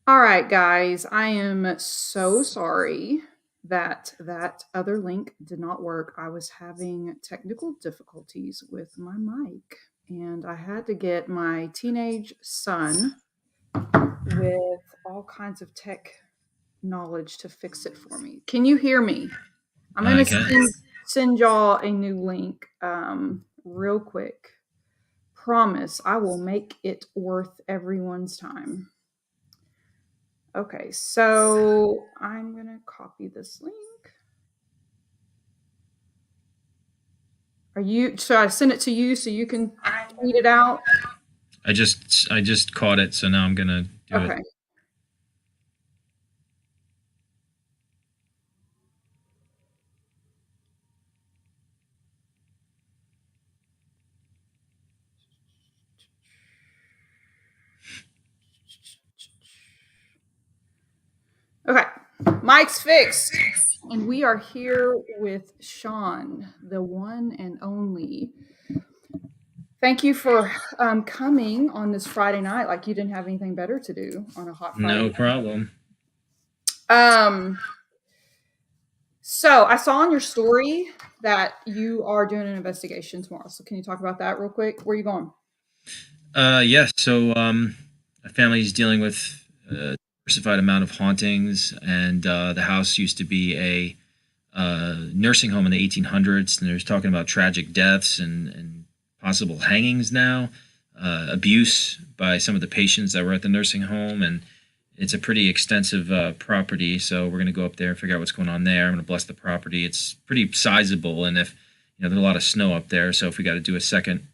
All right, guys, I am so sorry that other link did not work. I was having technical difficulties with my mic, and I had to get my teenage son with all kinds of tech knowledge to fix it for me. Can you hear me? I'm going I to can. send y'all a new link real quick. Promise I will make it worth everyone's time. Okay, so I'm going to copy this link. So I send it to you so you can tweet it out? I just caught it, so now I'm gonna do it. Okay. Okay. Mike's fixed. And we are here with Sean, the one and only. Thank you for coming on this Friday night. Like you didn't have anything better to do on a hot Friday No night. problem. So I saw on your story that you are doing an investigation tomorrow. So can you talk about that real quick? Where are you going? Yeah. So, a family is dealing with a diversified amount of hauntings, and the house used to be a nursing home in the 1800s, and there's talking about tragic deaths and possible hangings now, abuse by some of the patients that were at the nursing home, and it's a pretty extensive property. So we're going to go up there and figure out what's going on there. I'm going to bless the property. It's pretty sizable, and if there's a lot of snow up there, so if we got to do a second,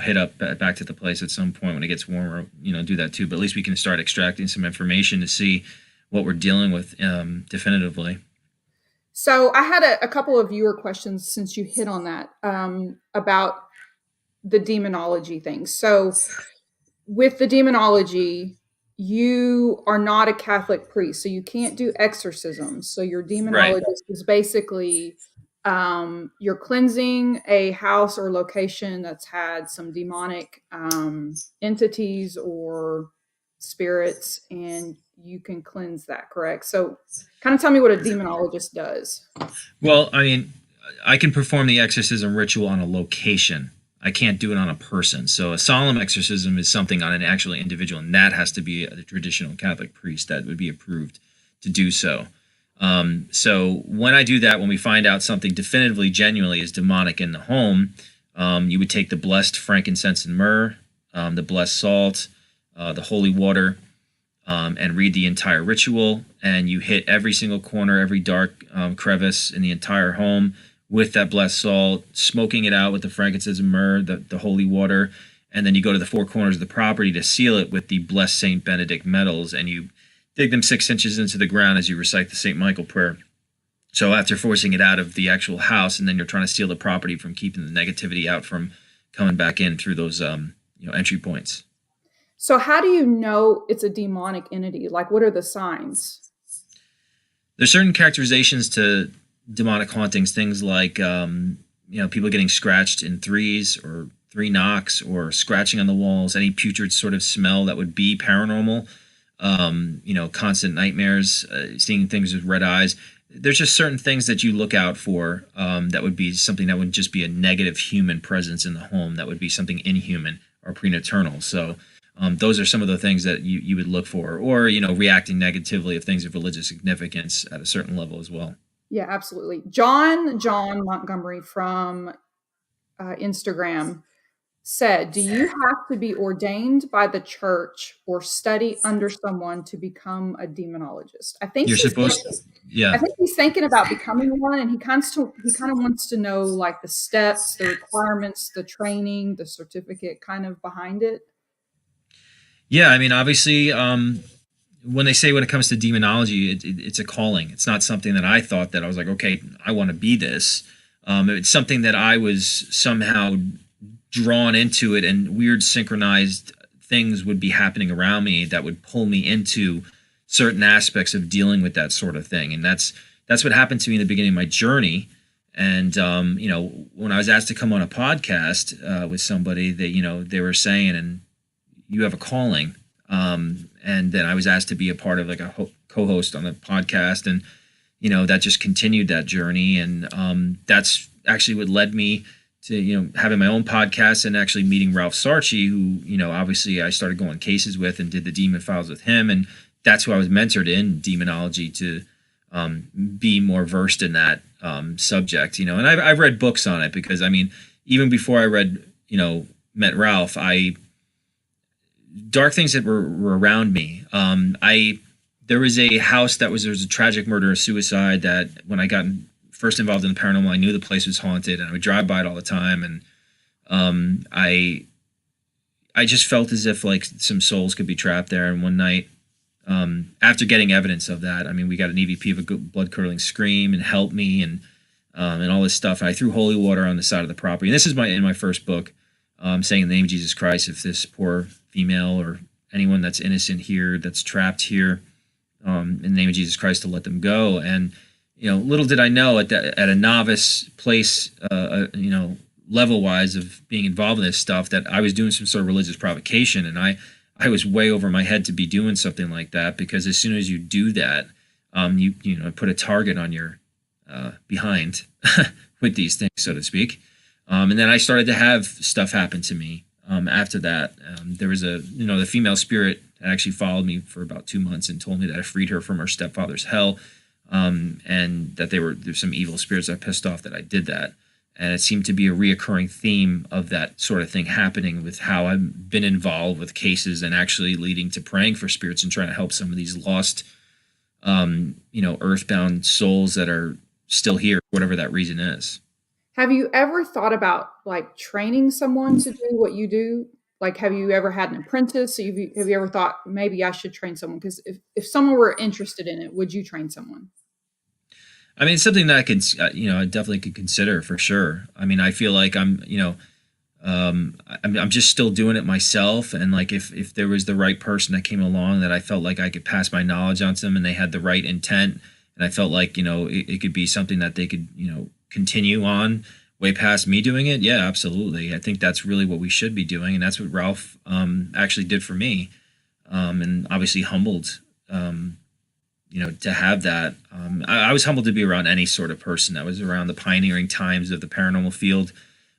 hit up back to the place at some point when it gets warmer, do that too. But at least we can start extracting some information to see what we're dealing with definitively. So I had a couple of viewer questions since you hit on that about the demonology thing. So with the demonology, you are not a Catholic priest, so you can't do exorcisms. So your Right. demonologist is basically you're cleansing a house or location that's had some demonic entities or spirits, and you can cleanse that, correct? So kind of tell me what a demonologist does. Well, I mean, I can perform the exorcism ritual on a location. I can't do it on a person. So a solemn exorcism is something on an actual individual, and that has to be a traditional Catholic priest that would be approved to do so. So when I do that, when we find out something definitively, genuinely is demonic in the home, you would take the blessed frankincense and myrrh, the blessed salt, the holy water, and read the entire ritual. And you hit every single corner, every dark crevice in the entire home with that blessed salt, smoking it out with the frankincense and myrrh, the holy water. And then you go to the four corners of the property to seal it with the blessed Saint Benedict metals, and you dig them 6 inches into the ground as you recite the Saint Michael prayer. So after forcing it out of the actual house, and then you're trying to seal the property from keeping the negativity out from coming back in through those entry points. So how do you know it's a demonic entity? Like, what are the signs? There's certain characterizations to demonic hauntings, things like people getting scratched in threes or three knocks, or scratching on the walls, any putrid sort of smell that would be paranormal. Constant nightmares, seeing things with red eyes. There's just certain things that you look out for that would be something that would just be a negative human presence in the home, that would be something inhuman or prenaturnal. So those are some of the things that you would look for, or reacting negatively of things of religious significance at a certain level as well. Yeah, absolutely. John Montgomery from Instagram said, "Do you have to be ordained by the church or study under someone to become a demonologist?" You're supposed, I yeah. think he's thinking about becoming one, and he kind of wants to know like the steps, the requirements, the training, the certificate, kind of behind it. Yeah, I mean, obviously, when they say when it comes to demonology, it's a calling. It's not something that I thought that I was like, okay, I want to be this. It's something that I was somehow drawn into it, and weird synchronized things would be happening around me that would pull me into certain aspects of dealing with that sort of thing. And that's what happened to me in the beginning of my journey. And when I was asked to come on a podcast with somebody, that they were saying, and you have a calling. And then I was asked to be a part of like a co-host on the podcast, and that just continued that journey. And that's actually what led me to having my own podcast and actually meeting Ralph Sarchi, who obviously I started going cases with and did the Demon Files with him, and that's who I was mentored in demonology to be more versed in that subject. And I've read books on it, because even before I met Ralph, dark things that were around me. There was a house there was a tragic murder or suicide that when I got first involved in the paranormal, I knew the place was haunted, and I would drive by it all the time. And I just felt as if like some souls could be trapped there. And one night, after getting evidence of that, we got an EVP of a blood curdling scream and helped me and all this stuff. And I threw holy water on the side of the property. And this is in my first book, saying in the name of Jesus Christ, if this poor female or anyone that's innocent here, that's trapped here, in the name of Jesus Christ, to let them go. And little did I know at a novice place, level wise of being involved in this stuff, that I was doing some sort of religious provocation, and I was way over my head to be doing something like that, because as soon as you do that, you put a target on your behind with these things, so to speak. And then I started to have stuff happen to me. After that, there was the female spirit that actually followed me for about 2 months and told me that I freed her from her stepfather's hell, and that there's some evil spirits that pissed off that I did that. And it seemed to be a reoccurring theme of that sort of thing happening with how I've been involved with cases, and actually leading to praying for spirits and trying to help some of these lost, earthbound souls that are still here, whatever that reason is. Have you ever thought about like training someone to do what you do? Like, have you ever had an apprentice? Have you ever thought maybe I should train someone? Because if someone were interested in it, would you train someone? It's something that I can, I definitely could consider for sure. I feel like I'm just still doing it myself. And like, if there was the right person that came along that I felt like I could pass my knowledge on to them, and they had the right intent, and I felt like, it could be something that they could, continue on way past me doing it. Yeah, absolutely. I think that's really what we should be doing. And that's what Ralph actually did for me. And obviously humbled, to have that. I was humbled to be around any sort of person that was around the pioneering times of the paranormal field,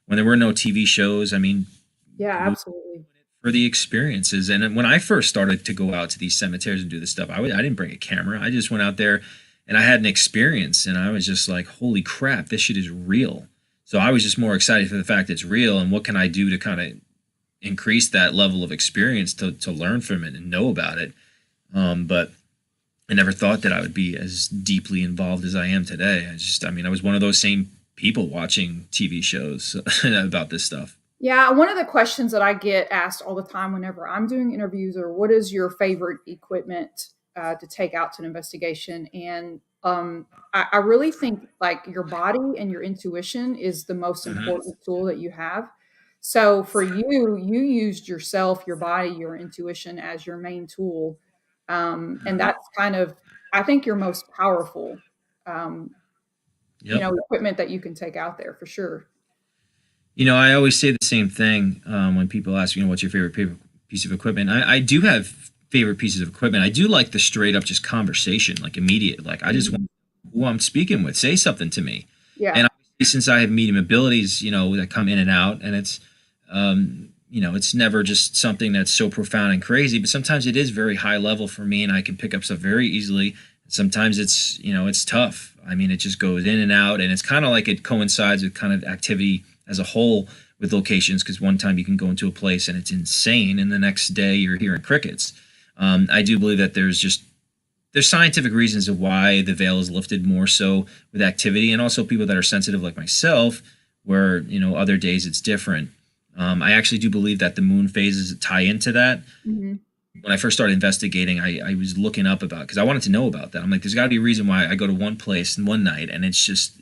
when there were no TV shows. Yeah, absolutely. For the experiences. And when I first started to go out to these cemeteries and do this stuff, I didn't bring a camera. I just went out there and I had an experience, and I was just like, holy crap, this shit is real. So I was just more excited for the fact it's real, and what can I do to kind of increase that level of experience to learn from it and know about it. But I never thought that I would be as deeply involved as I am today. I was one of those same people watching TV shows about this stuff. Yeah, one of the questions that I get asked all the time whenever I'm doing interviews are, what is your favorite equipment to take out to an investigation? And I really think like your body and your intuition is the most important tool that you have. So for you, you used yourself, your body, your intuition as your main tool. And that's kind of, I think, your most powerful, Yep. equipment that you can take out there for sure. I always say the same thing when people ask, what's your favorite piece of equipment? I do have favorite pieces of equipment. I do like the straight up just conversation, like immediate. Like, I just want who I'm speaking with, say something to me. Yeah. And obviously, since I have medium abilities, that come in and out, and it's, it's never just something that's so profound and crazy, but sometimes it is very high level for me, and I can pick up stuff very easily. Sometimes it's, it's tough. It just goes in and out, and it's kind of like it coincides with kind of activity as a whole with locations, because one time you can go into a place and it's insane, and the next day you're hearing crickets. I do believe that there's scientific reasons of why the veil is lifted more so with activity, and also people that are sensitive like myself, where other days it's different. I actually do believe that the moon phases tie into that. Mm-hmm. When I first started investigating, I was looking up about, because I wanted to know about that. I'm like, there's got to be a reason why I go to one place in one night and it's just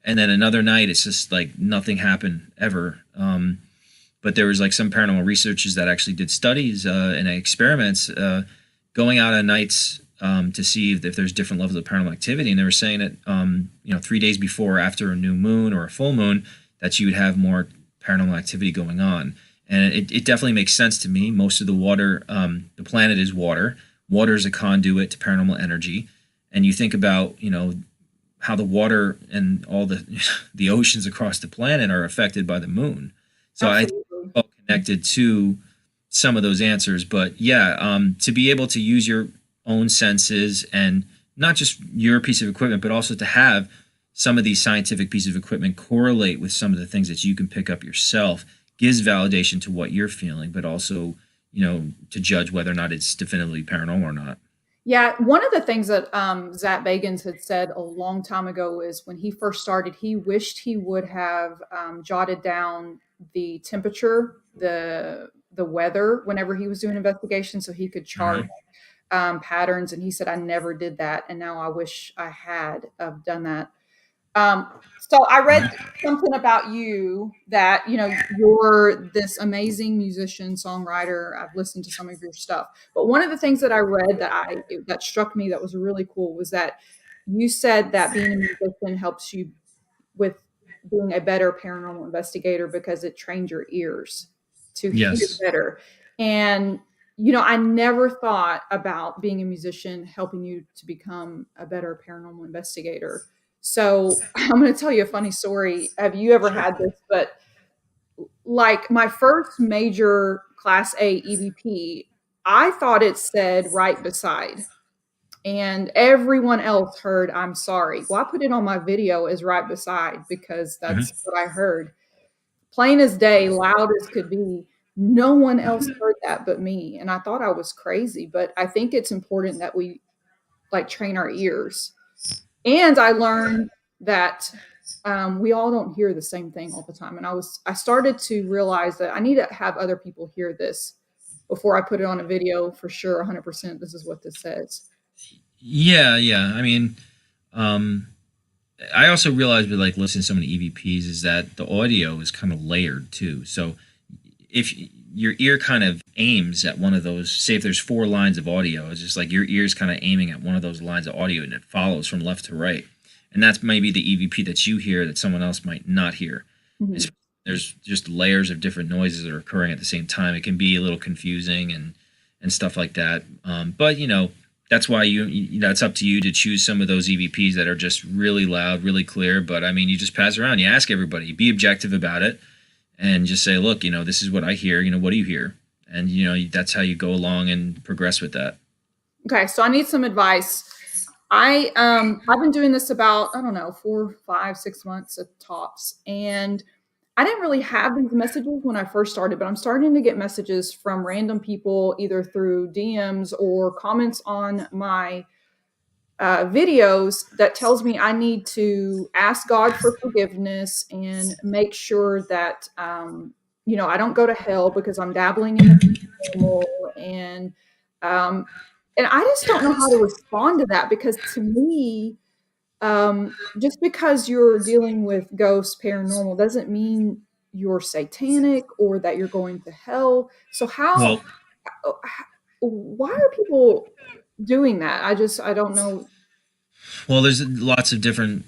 and then another night it's just like nothing happened ever. But there was like some paranormal researchers that actually did studies and experiments going out on nights to see if there's different levels of paranormal activity. And they were saying that 3 days before or after a new moon or a full moon, that you would have more paranormal activity going on. and it definitely makes sense to me. Most of the water, the planet is water. Water is a conduit to paranormal energy, and you think about how the water and all the the oceans across the planet are affected by the moon. So I think Absolutely. it's all connected to some of those answers. But yeah, to be able to use your own senses and not just your piece of equipment, but also to have some of these scientific pieces of equipment correlate with some of the things that you can pick up yourself gives validation to what you're feeling, but also, to judge whether or not it's definitively paranormal or not. Yeah, one of the things that Zach Bagans had said a long time ago is when he first started, he wished he would have jotted down the temperature, the weather whenever he was doing investigations, so he could chart Mhm. patterns. And he said, "I never did that, and now I wish I had done that." So I read something about you that you're this amazing musician, songwriter. I've listened to some of your stuff, but one of the things that I read that struck me that was really cool was that you said that being a musician helps you with being a better paranormal investigator because it trained your ears to hear Yes. better. And I never thought about being a musician helping you to become a better paranormal investigator. So I'm going to tell you a funny story. Have you ever Sure. had this? But like my first major class A EVP, I thought it said right beside, and everyone else heard I'm sorry. Well, I put it on my video as right beside because that's Mhm. what I heard. Plain as day, loud as could be. No one else heard that but me. And I thought I was crazy, but I think it's important that we like train our ears. And I learned that we all don't hear the same thing all the time. And I started to realize that I need to have other people hear this before I put it on a video for sure. 100%. This is what this says. Yeah, yeah. I mean, um, I also realized with like listening to so many EVPs is that the audio is kind of layered too. So if your ear kind of aims at one of those, say if there's four lines of audio, it's just like your ear's kind of aiming at one of those lines of audio and it follows from left to right. And that's maybe the EVP that you hear that someone else might not hear. Mhm. It's, there's just layers of different noises that are occurring at the same time. It can be a little confusing and stuff like that. But that's why that's up to you to choose some of those EVPs that are just really loud, really clear. But I mean, you just pass around, you ask everybody, be objective about it, and just say, look, this is what I hear. What do you hear? And that's how you go along and progress with that. Okay, so I need some advice. I've been doing this about, I don't know, 4, 5, 6 months at tops. And I didn't really have these messages when I first started, but I'm starting to get messages from random people either through DMs or comments on my videos that tells me I need to ask God for forgiveness and make sure that I don't go to hell because I'm dabbling in the paranormal. And um, and I just don't know how to respond to that because to me, just because you're dealing with ghosts, paranormal, doesn't mean you're satanic or that you're going to hell. So Well, why are people doing that? I don't know. there's lots of different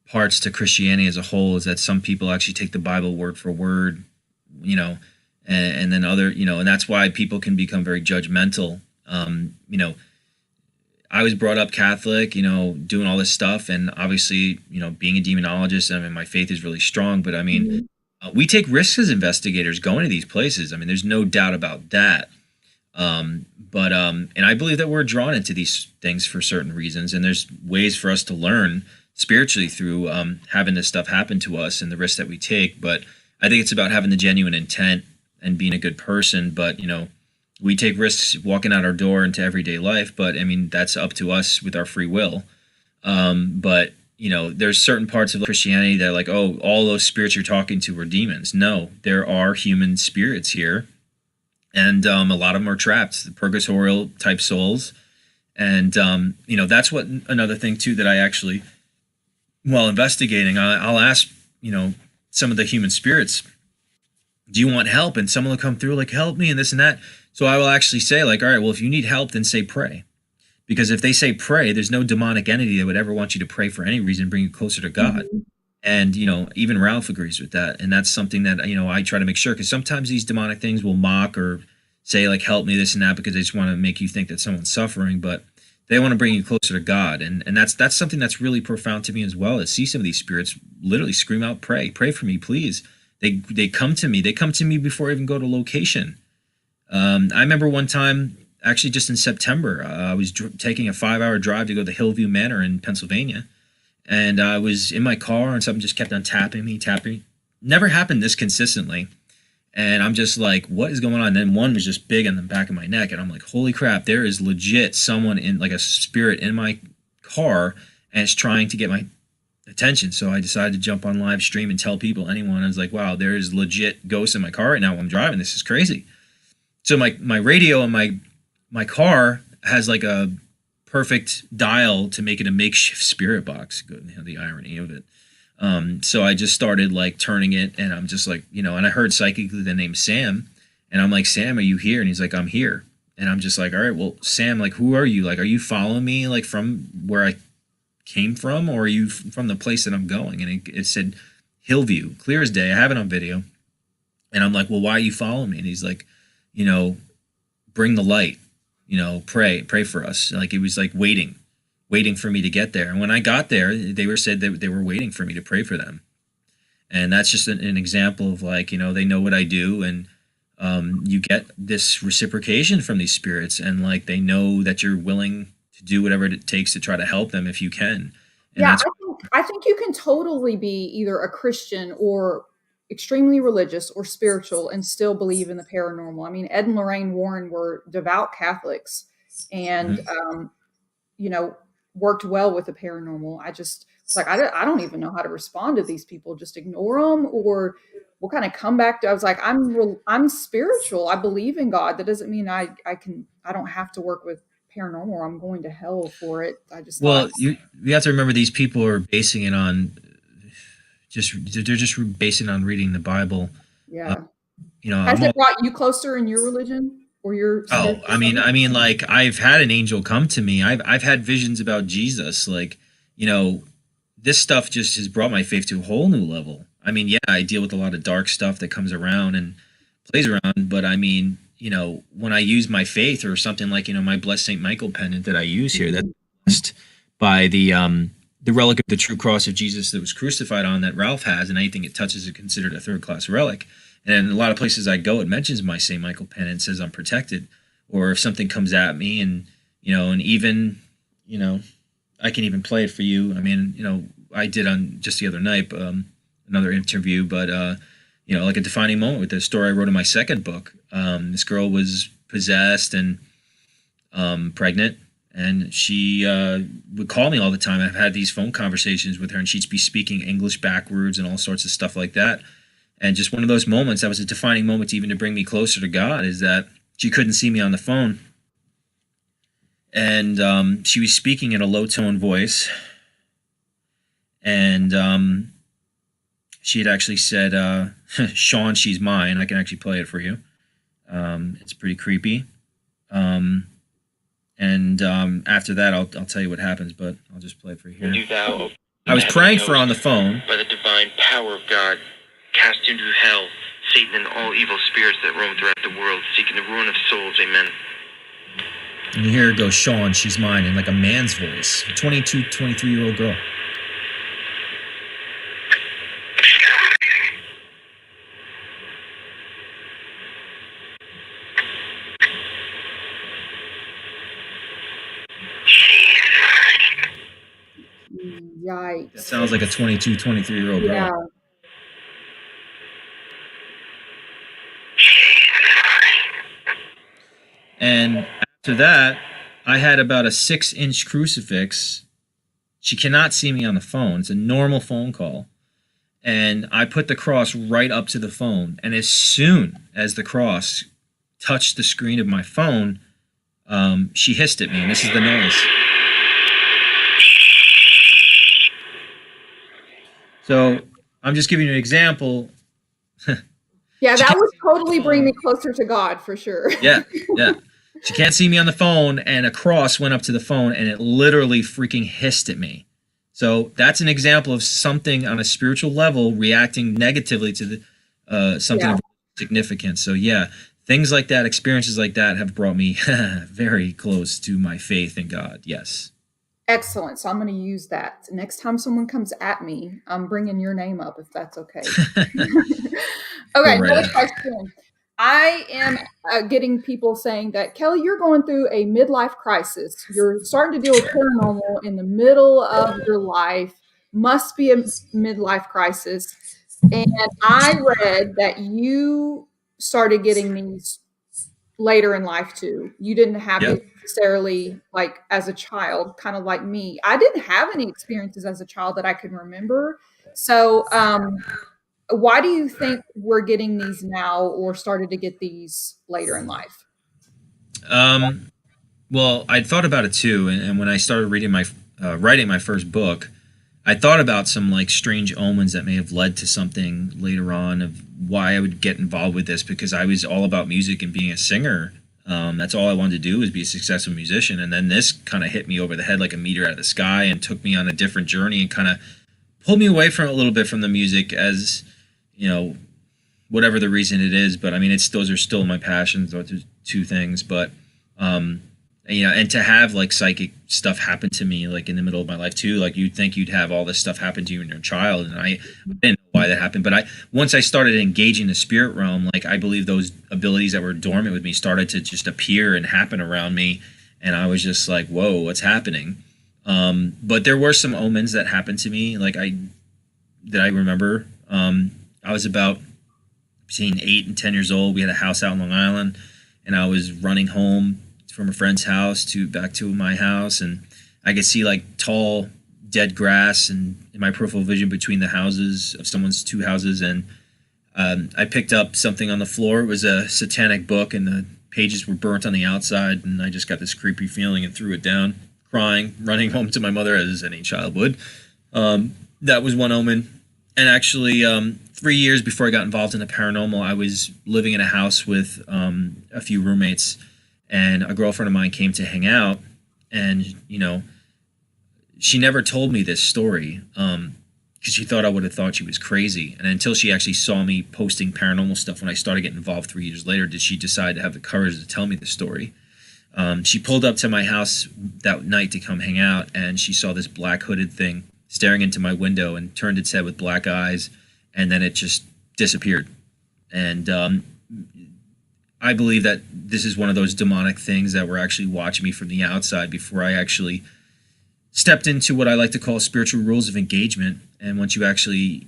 parts to Christianity as a whole. Is that some people actually take the Bible word for word, you know, and then other, and that's why people can become very judgmental. I was brought up Catholic, doing all this stuff, and obviously, being a demonologist, I mean, my faith is really strong. But I mean, Mhm. we take risks as investigators going to these places. I mean, there's no doubt about that. And I believe that we're drawn into these things for certain reasons, and there's ways for us to learn spiritually through having this stuff happen to us and the risks that we take. But I think it's about having the genuine intent and being a good person. But we take risks walking out our door into everyday life. But I mean, that's up to us with our free will. But there's certain parts of Christianity that are like, oh, all those spirits you're talking to were demons. No, there are human spirits here, and a lot of them are trapped, the purgatorial type souls. And that's what another thing too that I actually, while investigating, I'll ask some of the human spirits, do you want help? And someone will come through like, help me and this and that. So I will actually say like, all right, well, if you need help, then say pray. Because if they say pray, there's no demonic entity that would ever want you to pray for any reason, bring you closer to God. Mhm. And, even Ralph agrees with that. And that's something that, I try to make sure, because sometimes these demonic things will mock or say, like, help me, this and that, because they just want to make you think that someone's suffering. But they want to bring you closer to God. And that's something that's really profound to me as well, is see some of these spirits literally scream out, pray for me, please. They come to me. They come to me before I even go to location. I remember one time, actually just in September, I was taking a 5-hour drive to go to Hillview Manor in Pennsylvania. And I was in my car and something just kept on tapping me. Never happened this consistently. And I'm just like, what is going on? And then one was just big in the back of my neck. And I'm like, holy crap, there is legit someone in, like, a spirit in my car, and it's trying to get my attention. So I decided to jump on live stream and tell people, anyone. I was like, wow, there is legit ghosts in my car right now while I'm driving. This is crazy. So my radio in my car has like a perfect dial to make it a makeshift spirit box. The irony of it. So I just started like turning it, and I'm just like, and I heard psychically the name Sam, and I'm like, Sam, are you here? And he's like, I'm here. And I'm just like, all right, well, Sam, like, who are you? Like, are you following me, like, from where I came from, or are you from the place that I'm going? And it said Hillview, clear as day. I have it on video. And I'm like, well, why are you following me? And he's like, bring the light, pray for us. Like, it was like waiting for me to get there. And when I got there, they said that they were waiting for me to pray for them. And that's just an example of, like, they know what I do. And you get this reciprocation from these spirits, and like, they know that you're willing to do whatever it takes to try to help them if you can. And Yeah, I think you can totally be either a Christian or extremely religious or spiritual and still believe in the paranormal. I mean, Ed and Lorraine Warren were devout Catholics, and worked well with the paranormal. I just was like, I don't even know how to respond to these people. Just ignore them, or what kind of comeback? I was like, I'm spiritual. I believe in God. That doesn't mean I don't have to work with paranormal, or I'm going to hell for it. I just thought, well, you have to remember, these people are basing it on they're just basing it on reading the Bible. yeah. Has I'm it brought you closer in your religion or your Oh, spiritual I mean, journey? like, I've had an angel come to me. I've had visions about Jesus. Like, this stuff just has brought my faith to a whole new level. I mean, yeah, I deal with a lot of dark stuff that comes around and plays around, but I mean, when I use my faith, or something like, my blessed Saint Michael pendant that I use here, that's blessed by the relic of the true cross of Jesus that was crucified on, that Ralph has, and anything it touches is considered a third class relic. And in a lot of places I go, it mentions my St. Michael pendant, says I'm protected. Or if something comes at me, and, and even, I can even play it for you. I mean, I did on just the other night, another interview, but, like a defining moment with the story I wrote in my second book. This girl was possessed and pregnant, and she would call me all the time. I've had these phone conversations with her, and she'd be speaking English backwards and all sorts of stuff like that. And just one of those moments, that was a defining moment, even to bring me closer to God, is that she couldn't see me on the phone. And she was speaking in a low-tone voice. And she had actually said, Sean, she's mine. I can actually play it for you. It's pretty creepy. And after that, I'll tell you what happens, but I'll just play it for you here. Do thou, I was praying for her on the phone. by the divine power of God, cast into hell Satan and all evil spirits that roam throughout the world, seeking the ruin of souls. Amen. And you hear her go, Sean, she's mine, in like a man's voice. A 22, 23-year-old girl. Yikes. That sounds like a 22, 23-year-old girl. Yeah. And after that, I had about a 6-inch crucifix. She cannot see me on the phone. It's a normal phone call. And I put the cross right up to the phone. And as soon as the cross touched the screen of my phone, she hissed at me. And this is the noise. So I'm just giving you an example. Yeah, that would totally bring me closer to God for sure. Yeah. She can't see me on the phone, and a cross went up to the phone, and it literally freaking hissed at me. So that's an example of something on a spiritual level reacting negatively to the something Yeah. of significance. So yeah, things like that, experiences like that, have brought me very close to my faith in God. Yes. Excellent. So I'm going to use that. Next time someone comes at me, I'm bringing your name up if that's okay. Go Okay, right another ahead. question. I am getting people saying that, Kelly, you're going through a midlife crisis. You're starting to deal with paranormal in the middle of your life. Must be a midlife crisis. And I read that you started getting these later in life too. You didn't have these Yep. necessarily like as a child, kind of like me. I didn't have any experiences as a child that I can remember. So, why do you think we're getting these now or started to get these later in life? Um, well, I thought about it too, and when I started reading my writing my first book, I thought about some like strange omens that may have led to something later on of why I would get involved with this, because I was all about music and being a singer. That's all I wanted to do, was be a successful musician, and then this kind of hit me over the head like a meteor out of the sky and took me on a different journey and kind of pulled me away from a little bit from the music, as you know, whatever the reason it is. But I mean, it's those are still my passions, those are two things. But um, and to have like psychic stuff happen to me like in the middle of my life too, like you'd think you'd have all this stuff happen to you when you're a child, and I didn't know why that happened. But I once I started engaging the spirit realm, like I believe those abilities that were dormant with me started to just appear and happen around me, and I was just like, whoa, what's happening? But there were some omens that happened to me, like I remember. I was about between 8 and 10 years old. We had a house out in Long Island, and I was running home from a friend's house to back to my house, and I could see like tall dead grass and in my peripheral vision between the houses of someone's two houses. And I picked up something on the floor. It was a satanic book, and the pages were burnt on the outside, and I just got this creepy feeling and threw it down, crying, running home to my mother as any child would. That was one omen. And actually, 3 years before I got involved in the paranormal, I was living in a house with a few roommates, and a girlfriend of mine came to hang out. And she never told me this story, because she thought I would have thought she was crazy. And until she actually saw me posting paranormal stuff when I started getting involved 3 years later, did she decide to have the courage to tell me the story. She pulled up to my house that night to come hang out, and she saw this black hooded thing staring into my window and turned its head with black eyes, and then it just disappeared. And I believe that this is one of those demonic things that were actually watching me from the outside before I actually stepped into what I like to call spiritual rules of engagement. And once you actually,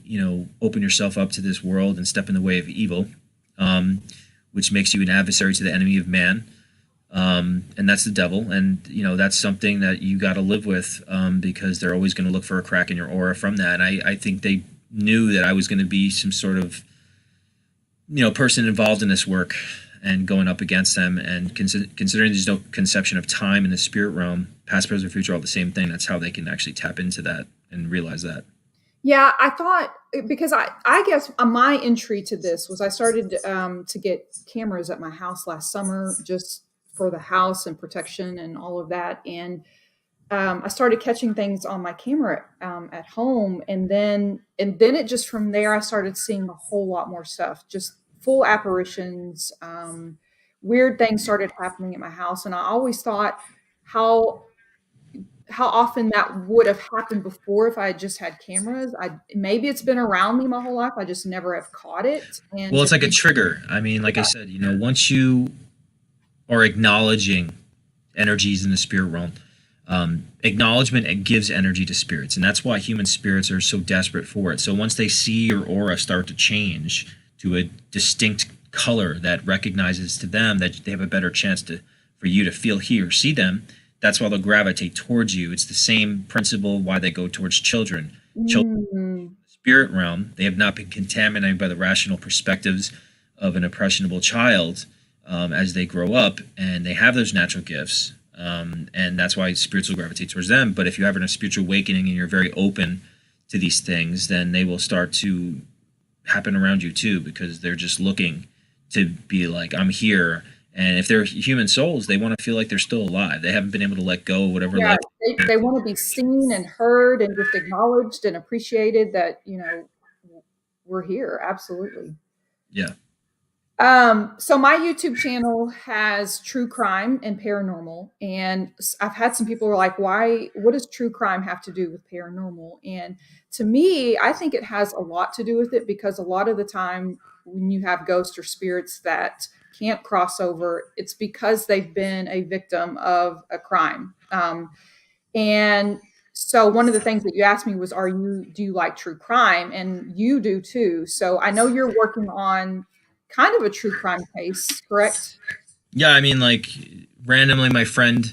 open yourself up to this world and step in the way of evil, which makes you an adversary to the enemy of man, and that's the devil. And that's something that you got to live with, because they're always going to look for a crack in your aura from that. And I think they knew that I was going to be some sort of person involved in this work and going up against them. And considering there's no conception of time in the spirit realm, past, present, future, all the same thing, that's how they can actually tap into that and realize that. Yeah, I thought, because I guess my entry to this was I started to get cameras at my house last summer, just for the house and protection and all of that. And I started catching things on my camera at home, and then it just, from there I started seeing a whole lot more stuff, just full apparitions. Weird things started happening at my house, and I always thought how often that would have happened before if I had just had cameras. Maybe it's been around me my whole life. I just never have caught it. And Well, it's like a trigger. I mean, like I said, once you are acknowledging energies in the spirit realm, acknowledgement, it gives energy to spirits, and that's why human spirits are so desperate for it. So once they see your aura start to change to a distinct color that recognizes to them that they have a better chance for you to feel, hear, see them, that's why they'll gravitate towards you. It's the same principle why they go towards children. Children in the spirit realm, they have not been contaminated by the rational perspectives of an impressionable child, as they grow up, and they have those natural gifts. And that's why spirits will gravitate towards them. But if you have a spiritual awakening and you're very open to these things, then they will start to happen around you too, because they're just looking to be like, I'm here, And if they're human souls, they want to feel like they're still alive. They haven't been able to let go of whatever Yeah, life. they want to be seen and heard and just acknowledged and appreciated that, we're here. Absolutely. Yeah. So my YouTube channel has true crime and paranormal, and I've had some people who are like, what does true crime have to do with paranormal? And to me, I think it has a lot to do with it, because a lot of the time when you have ghosts or spirits that can't cross over, it's because they've been a victim of a crime. And so one of the things that you asked me was, do you like true crime? And you do too. So I know you're working on kind of a true crime case, correct? Yeah, I mean, like, randomly my friend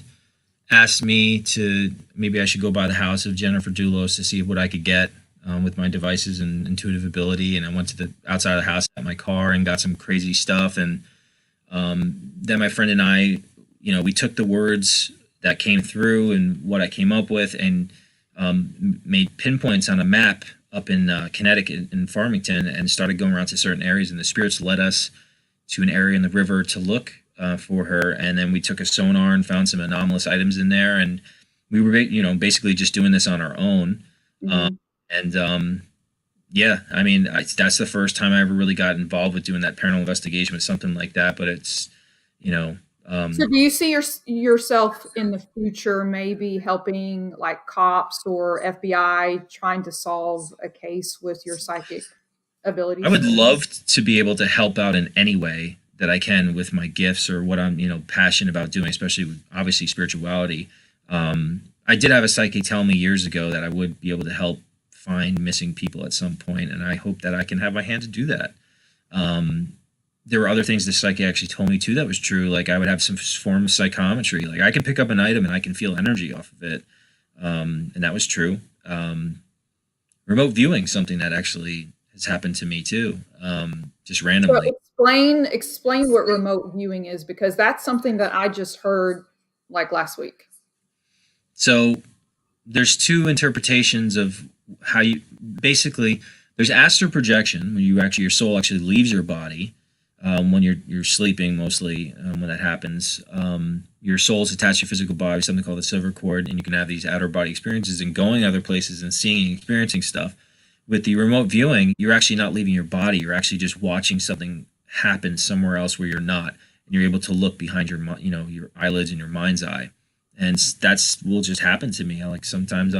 asked me to maybe I should go by the house of Jennifer Dulos to see what I could get with my devices and intuitive ability. And I went to the outside of the house at my car and got some crazy stuff. And then my friend and I, we took the words that came through and what I came up with, and made pinpoints on a map up in Connecticut in Farmington, and started going around to certain areas. And the spirits led us to an area in the river to look for her. And then we took a sonar and found some anomalous items in there. And we were, basically just doing this on our own. Mhm. And yeah, I mean, that's the first time I ever really got involved with doing that paranormal investigation with something like that. But it's, So do you see yourself in the future maybe helping like cops or FBI trying to solve a case with your psychic abilities? I would love to be able to help out in any way that I can with my gifts or what I'm, passionate about doing, especially with obviously spirituality. I did have a psychic tell me years ago that I would be able to help find missing people at some point, and I hope that I can have my hand to do that. There were other things the psychic actually told me too that was true. Like, I would have some form of psychometry. Like, I can pick up an item and I can feel energy off of it, and that was true. Remote viewing, something that actually has happened to me too, just randomly. So explain what remote viewing is, because that's something that I just heard like last week. So there's two interpretations of how you basically, there's astral projection, when your soul actually leaves your body, when you're sleeping, mostly when that happens. Your soul is attached to your physical body, something called the silver cord, and you can have these outer body experiences and going other places and seeing and experiencing stuff. With the remote viewing, you're actually not leaving your body. You're actually just watching something happen somewhere else where you're not, and you're able to look behind your eyelids and your mind's eye. And that's will just happen to me. Like, sometimes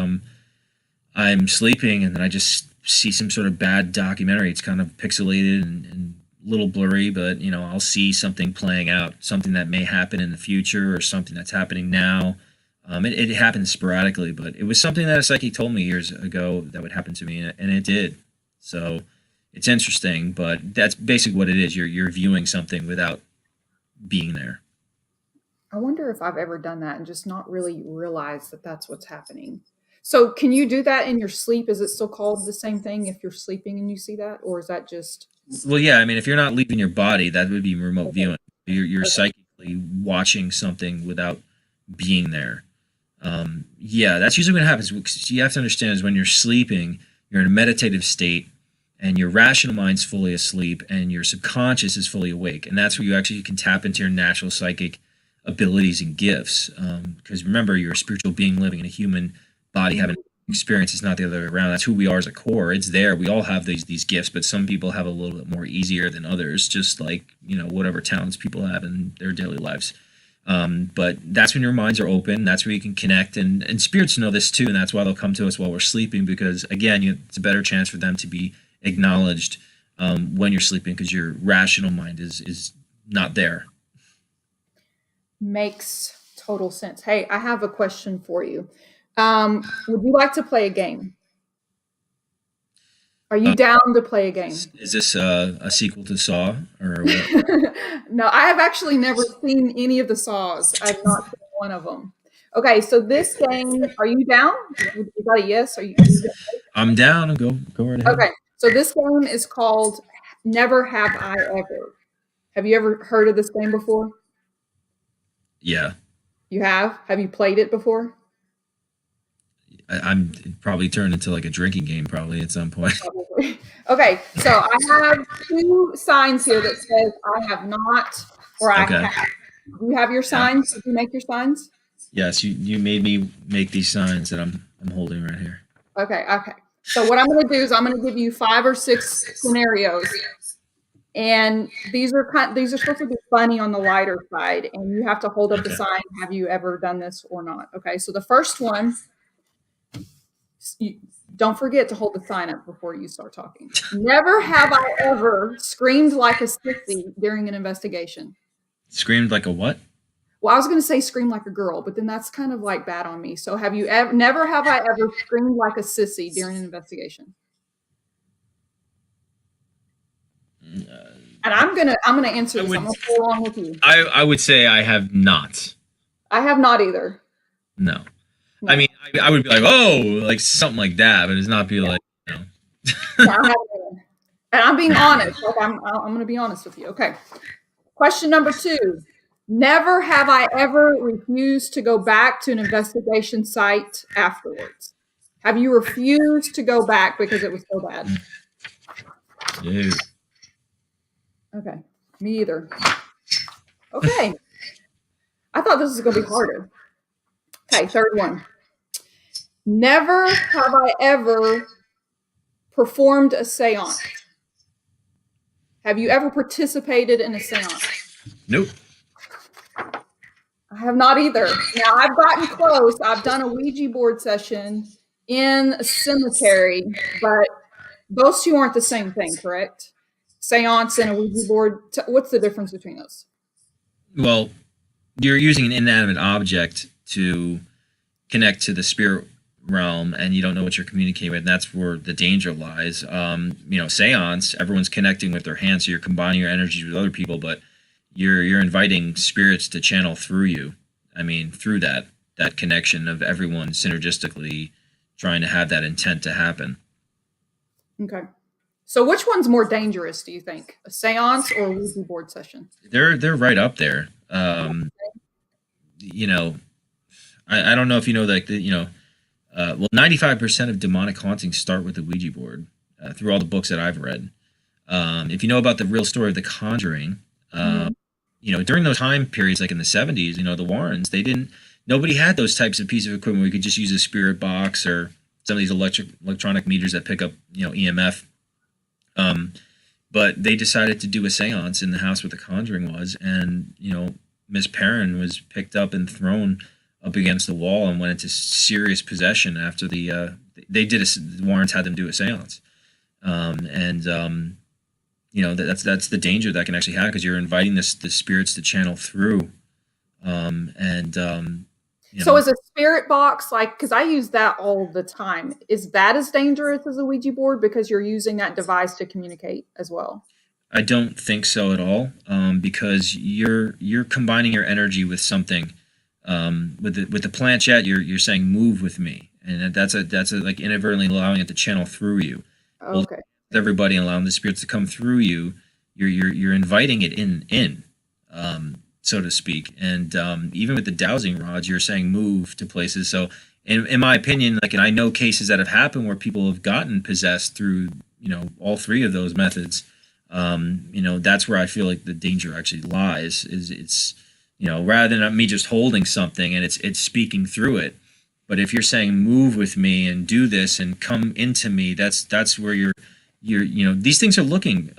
I'm sleeping and then I just see some sort of bad documentary. It's kind of pixelated and a little blurry, but I'll see something playing out, something that may happen in the future or something that's happening now. It happens sporadically, but it was something that a psychic told me years ago that would happen to me, and it did. So it's interesting, but that's basically what it is. You're viewing something without being there. I wonder if I've ever done that and just not really realized that that's what's happening. So can you do that in your sleep? Is it still called the same thing if you're sleeping and you see that? Or is that just... Well, yeah, I mean, if you're not leaving your body, that would be remote viewing. You're Okay. psychically watching something without being there. Yeah, that's usually what happens. What you have to understand is when you're sleeping, you're in a meditative state, and your rational mind's fully asleep, and your subconscious is fully awake, and that's where you actually can tap into your natural psychic abilities and gifts. Because remember, you're a spiritual being living in a human body, having experience. It's not the other way around. That's who we are as a core. It's there. We all have these gifts, but some people have a little bit more easier than others, just like whatever talents people have in their daily lives. But that's when your minds are open. That's where you can connect, and spirits know this too, and that's why they'll come to us while we're sleeping, because again, it's a better chance for them to be acknowledged when you're sleeping, because your rational mind is not there. Makes total sense. Hey, I have a question for you. Would you like to play a game? Are you down to play a game? Is this a sequel to Saw or what? No, I have actually never seen any of the Saws. I've not seen one of them. Okay, so this game, are you down? You got a yes? Are you I'm down. Go right ahead. Okay, so this game is called Never Have I Ever. Have you ever heard of this game before? Yeah, You have? Have you played it before? I'm probably turned into like a drinking game probably at some point. Probably. Okay, so I have two signs here that says I have not or I Okay. have. Do you have your signs? Did you make your signs? Yes, you made me make these signs that I'm holding right here. Okay. So what I'm going to do is I'm going to give you 5 or 6 scenarios, and these are supposed to be funny on the lighter side, and you have to hold up the Okay. sign. Have you ever done this or not? Okay. So the first one, don't forget to hold the sign up before you start talking. Never have I ever screamed like a sissy during an investigation. Screamed like a what? Well, I was going to say scream like a girl, but then that's kind of like bad on me. So have you ever, never have I ever screamed like a sissy during an investigation? And I'm gonna answer this. I'm gonna go along with you. I would say I have not. I have not either. No. I mean, I would be like, oh, like something like that, but it's not be like, No, I haven't either. And I'm being honest. Like I'm gonna be honest with you. Okay. Question number 2. Never have I ever refused to go back to an investigation site afterwards. Have you refused to go back because it was so bad? Dude. Okay. Me either. Okay. I thought this was going to be harder. Okay, third one. Never have I ever performed a seance. Have you ever participated in a seance? Nope. I have not either. Now, I've gotten close. I've done a Ouija board session in a cemetery, but those two aren't the same thing, correct? Seance and a Ouija board. What's the difference between those? Well, you're using an inanimate object to connect to the spirit realm, and you don't know what you're communicating with. And that's where the danger lies. Seance, everyone's connecting with their hands, so you're combining your energies with other people, but you're inviting spirits to channel through you. I mean, through that connection of everyone synergistically trying to have that intent to happen. Okay. So which one's more dangerous, do you think? A seance or a Ouija board session? They're right up there. I don't know if you know, like, 95% of demonic hauntings start with the Ouija board through all the books that I've read. If you know about the real story of The Conjuring, during those time periods, like in the 70s, the Warrens, nobody had those types of pieces of equipment where you could just use a spirit box or some of these electronic meters that pick up, EMF. But they decided to do a seance in the house where The Conjuring was, and, Miss Perrin was picked up and thrown up against the wall and went into serious possession after the Warrens had them do a seance. That's the danger that can actually happen, because you're inviting the spirits to channel through. So is a spirit box, like, because I use that all the time, is that as dangerous as a Ouija board because you're using that device to communicate as well? I don't think so at all, because you're combining your energy with something. With the planchette, you're saying move with me, and that's like inadvertently allowing it to channel through you. Okay. Everybody, allowing the spirits to come through you, you're inviting it in, so to speak. And even with the dowsing rods, you're saying move to places. So in my opinion, like, and I know cases that have happened where people have gotten possessed through, all 3 of those methods. That's where I feel like the danger actually lies, is it's, rather than me just holding something and it's speaking through it. But if you're saying move with me and do this and come into me, that's where you're these things are looking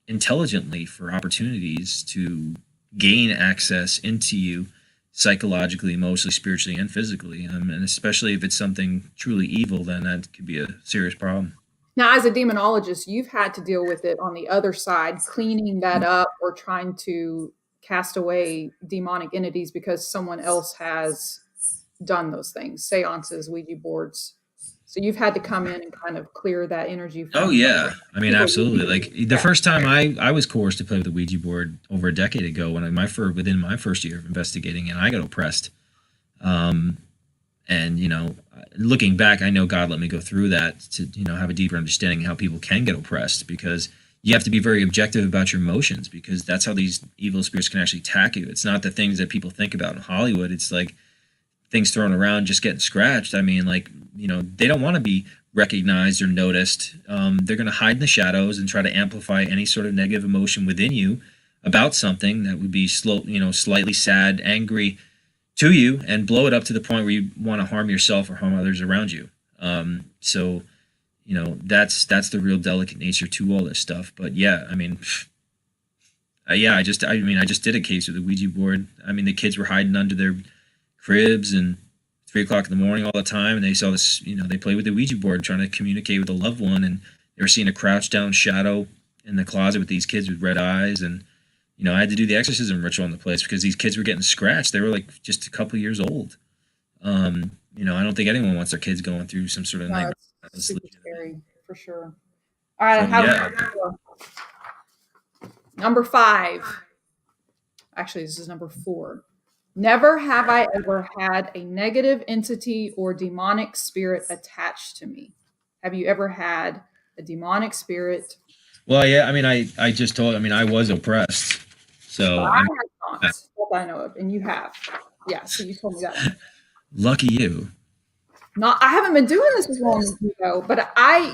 intelligently for opportunities to gain access into you psychologically, emotionally, spiritually, and physically. And especially if it's something truly evil, then that could be a serious problem. Now, as a demonologist, you've had to deal with it on the other side, cleaning that up or trying to cast away demonic entities because someone else has done those things, seances, Ouija boards. So you've had to come in and kind of clear that energy. Oh yeah, I mean, absolutely. Like the first time I was coerced to play with the Ouija board over a decade ago, within my first year of investigating, and I got oppressed. Looking back, I know God let me go through that to have a deeper understanding of how people can get oppressed, because you have to be very objective about your emotions, because that's how these evil spirits can actually attack you. It's not the things that people think about in Hollywood. It's like things thrown around, just getting scratched. I mean, they don't want to be recognized or noticed. They're going to hide in the shadows and try to amplify any sort of negative emotion within you, about something that would be slightly sad, angry to you, and blow it up to the point where you want to harm yourself or harm others around you. So that's the real delicate nature to all this stuff. But yeah, I mean, yeah, I just did a case with the Ouija board. I mean, the kids were hiding under their cribs and 3 o'clock in the morning all the time, and they saw this. They played with the Ouija board trying to communicate with a loved one, and they were seeing a crouched down shadow in the closet with these kids with red eyes, and I had to do the exorcism ritual in the place because these kids were getting scratched. They were like just a couple years old. I don't think anyone wants their kids going through some sort of No, nightmare. it's super scary for sure. All right, I So have yeah, number 5. Actually, this is number 4. Never have I ever had a negative entity or demonic spirit attached to me. Have you ever had a demonic spirit? well, yeah. I mean, I just told. I mean, I was oppressed. So I have not, that I know of, and you have. Yeah, so you told me that one. lucky you. Not, I haven't been doing this as long as you know, but I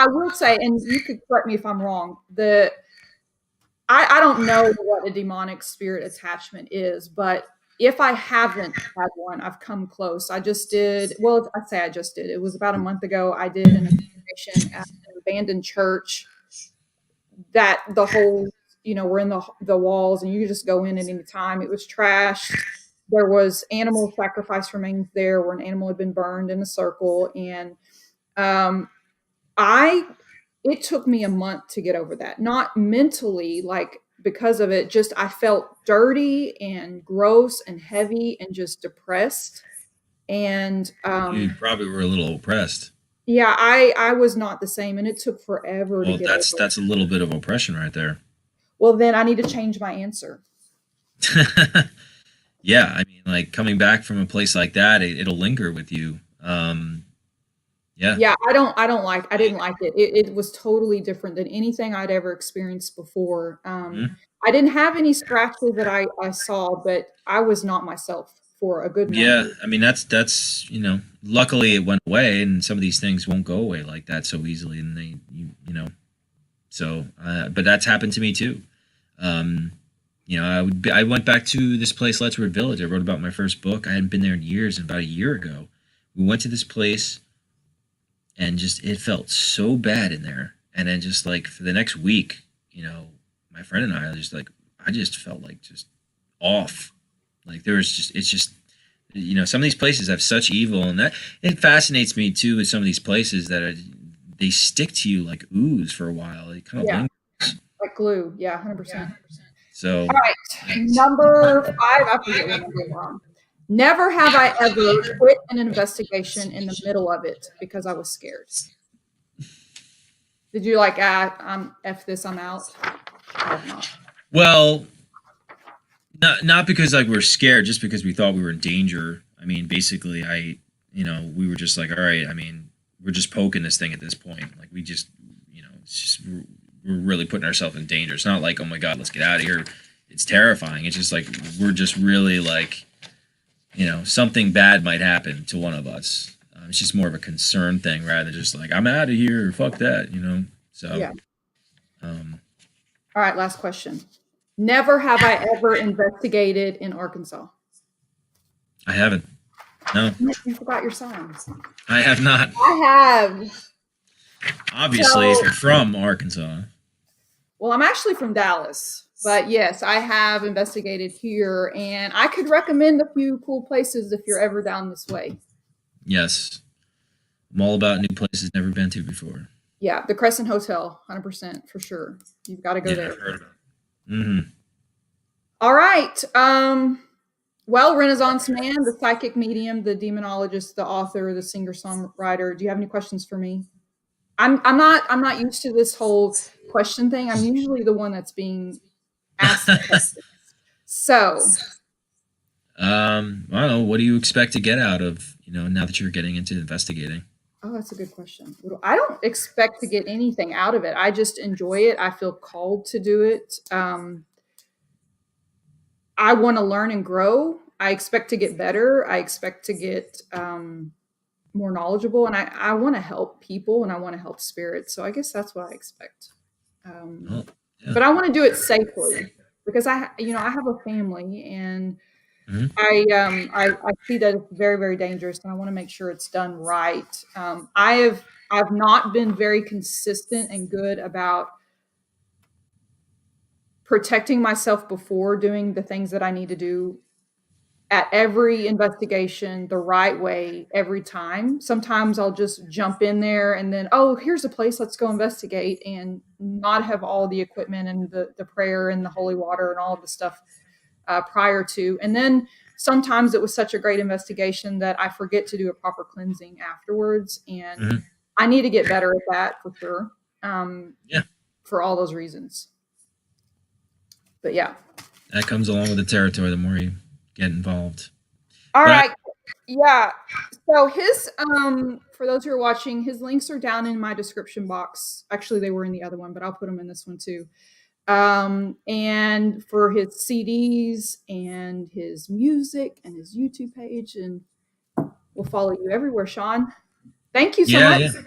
will say, and you could correct me if I'm wrong. I don't know what a demonic spirit attachment is, but if I haven't had one, I've come close. I just did. Well, I say I just did. It was about a month ago. I did an investigation at an abandoned church that the whole, we're in the walls and you could just go in at any time. It was trashed. There was animal sacrifice remains there where an animal had been burned in a circle. And it took me a month to get over that. Not mentally, like because of it, just I felt dirty and gross and heavy and just depressed. And You probably were a little oppressed. yeah, I was not the same, and it took forever to Well, get that's over it. that's a little bit of oppression right there. Well, then I need to change my answer. Yeah, I mean, like coming back from a place like that, it'll linger with you. Yeah. Yeah, I didn't like it. It was totally different than anything I'd ever experienced before. Mhm. I didn't have any scratches that I saw, but I was not myself for a good month. Yeah, I mean that's luckily it went away, and some of these things won't go away like that so easily, and so but that's happened to me too. Um, I went back to this place, Letchworth Village. I wrote about my first book. I hadn't been there in years, and about a year ago, we went to this place, and just it felt so bad in there. And then just like for the next week, my friend and I just felt like just off. Like there was just it's just some of these places have such evil, and that it fascinates me too with some of these places that they stick to you like ooze for a while. It kind of Yeah, lingers. like glue. Yeah, 100%. So All right, number 5. I forget what number we're on. Never have I ever quit an investigation in the middle of it because I was scared. Did you like, I'm F this, I'm out? I have not. well, not because like we're scared, just because we thought we were in danger. I mean, basically, we were just like, all right. I mean, we're just poking this thing at this point. Like we just, it's just we're really putting ourselves in danger. It's not like, oh my god, let's get out of here. It's terrifying. It's just like we're just really like, something bad might happen to one of us. It's just more of a concern thing rather than just like I'm out of here. Fuck that. So Yeah. um, All right, last question. Never have I ever investigated in Arkansas. I haven't. No, You forgot your signs. I have not. I have. Obviously, if So, you're from Arkansas. well, I'm actually from Dallas, but yes, I have investigated here, and I could recommend a few cool places if you're ever down this way. Yes. I'm all about new places never been to before. Yeah, the Crescent Hotel, 100% for sure. You've got to go Yeah, there. I've heard about it. Mm-hmm. All right. Well, Renaissance man, the psychic medium, the demonologist, the author, the singer songwriter. Do you have any questions for me? I'm not used to this whole question thing. I'm usually the one that's being asked questions. So, I don't know. What do you expect to get out of, now that you're getting into investigating? oh, that's a good question. I don't expect to get anything out of it. I just enjoy it. I feel called to do it. I want to learn and grow. I expect to get better. I expect to get more knowledgeable, and I want to help people and I want to help spirits. So I guess that's what I expect. Oh, yeah. But I want to do it safely. because I have a family, and Mhm. I see that it's very, very dangerous, and I want to make sure it's done right. I've not been very consistent and good about protecting myself before doing the things that I need to do at every investigation the right way every time. Sometimes I'll just jump in there and then, oh, here's a place, let's go investigate, and not have all the equipment and the prayer and the holy water and all of the stuff prior to. And then sometimes it was such a great investigation that I forget to do a proper cleansing afterwards. And Mhm. I need to get better at that for sure. Yeah. For all those reasons. But yeah. That comes along with the territory the more you get involved. All But right. Yeah. So his for those who are watching, his links are down in my description box. Actually, they were in the other one, but I'll put them in this one too. And for his CDs and his music and his YouTube page, and we'll follow you everywhere, Sean. Thank you so yeah, much. yeah,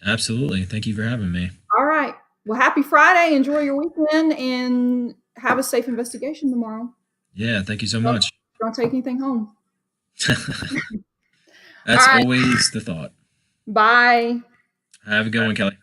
absolutely. Thank you for having me. All right. Well, happy Friday. Enjoy your weekend and have a safe investigation tomorrow. Yeah, thank you so much. Don't take anything home. That's All right. always the thought. Bye. Have a good one, Kelly.